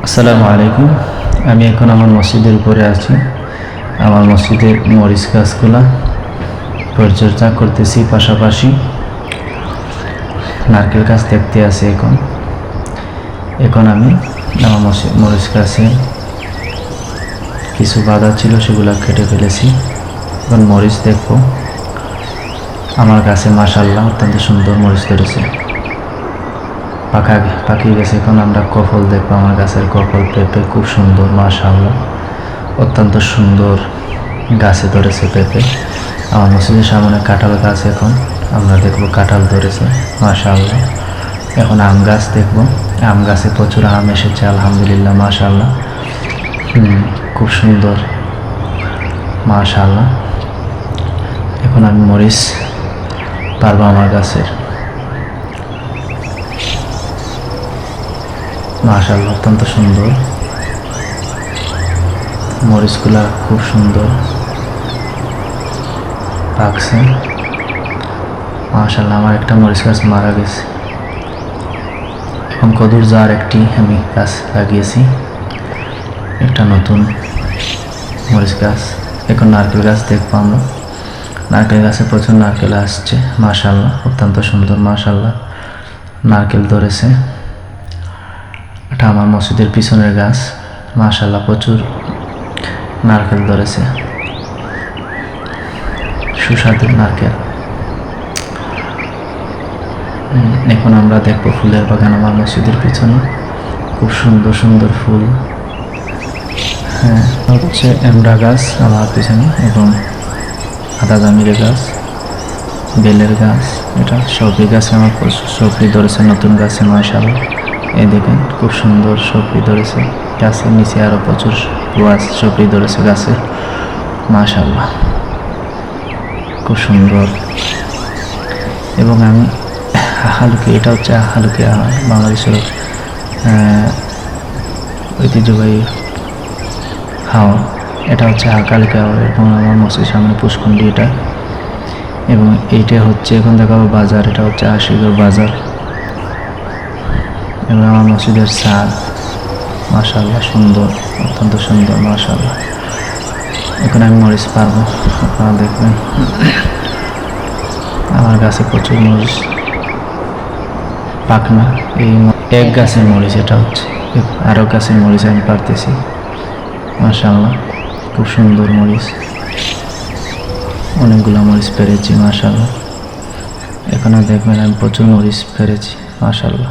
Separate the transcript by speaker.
Speaker 1: আসসালামু আলাইকুম। আমি এখন আমার মসজিদের উপরে আছি। আমার মসজিদের মরিচ গাছগুলা পরিচর্যা করতেছি, পাশাপাশি নারকেল গাছ দেখতে আছে। এখন আমি আমার মরিচ গাছে কিছু বাধা ছিল, সেগুলো কেটে ফেলেছি। এখন মরিচ দেখবো। আমার গাছে মাশাআল্লাহ অত্যন্ত সুন্দর মরিচ ধরেছে, পাকিয়ে গেছে। এখন আমরা কফল দেখবো। আমার গাছের কফল পেঁপে খুব সুন্দর, মাশাআল্লাহ অত্যন্ত সুন্দর গাছে ধরেছে পেঁপে। আমার মসজিদের সামনে কাঁঠাল গাছ, এখন আমরা দেখবো কাঁঠাল ধরেছে, মাশাআল্লাহ। এখন আম গাছ দেখবো। আম গাছে প্রচুর আম এসেছে, আলহামদুলিল্লাহ, মাশাআল্লাহ। খুব সুন্দর, মাশাআল্লাহ। এখন আমি মরিচ পারবো আমার গাছের, মাশাআল্লাহ অত্যন্ত সুন্দর মরিচগুলা, খুব সুন্দর পাকছে, মাশাআল্লাহ। আমার একটা মরিচ গাছ মারা গেছে। এখন কদুর জার একটি আমি গাছ লাগিয়েছি, একটা নতুন মরিচ গাছ। এখন নারকেল গাছ দেখবো আমরা। নারকেল গাছে প্রচুর নারকেল আসছে, মাশাআল্লাহ অত্যন্ত সুন্দর, মাশাআল্লাহ নারকেল ধরেছে। এটা আমার মসজিদের পিছনের গাছ, মাশাআল্লাহ প্রচুর নারকেল ধরেছে, সুস্বাদু নারকেল। এখন আমরা দেখবো ফুলের বাগান আমার মসজিদের পিছনে, খুব সুন্দর সুন্দর ফুল। হচ্ছে এমরা গাছ আমার পিছনে, এবং আদা জামির গাছ, বেলের গাছ। এটা সবজি গাছে আমার প্রচুর সবজি ধরেছে, নতুন গাছে, মাশাআল্লাহ। এই দেখেন খুব সুন্দর সবজি ধরেছে গাছের নিচে, আরো প্রচুর গাছ সবজি ধরেছে গাছে, মাশাআল্লাহ খুব সুন্দর। এবং আমি হালুকি, এটা হচ্ছে হালুকি, বাংলাদেশের ঐতিহ্যবাহী হাওয়া। এটা হচ্ছে হালকা হাওয়া, এবং আমার মসজিদের সামনে পুষ্কুণ্ডি এটা। এবং এইটা হচ্ছে, এখন দেখাবো বাজার। এটা হচ্ছে আশিগড় বাজার, এবং আমার মসজিদের ছাদ, মাশাআল্লাহ সুন্দর, অত্যন্ত সুন্দর, মাশাআল্লাহ। এখন আমি মরিচ পারবো, আপনারা দেখবেন। আমার গাছে প্রচুর মরিচ, পাকনা। এই এক গাছের মরিচ, এটা হচ্ছে আরো গাছের মরিচ আমি পারতেছি, মাশাআল্লাহ খুব সুন্দর মরিচ, অনেকগুলো মরিচ পেরেছি, মাশাআল্লাহ। এখানে দেখবেন আমি প্রচুর মরিচ পেরেছি, মাশাআল্লাহ।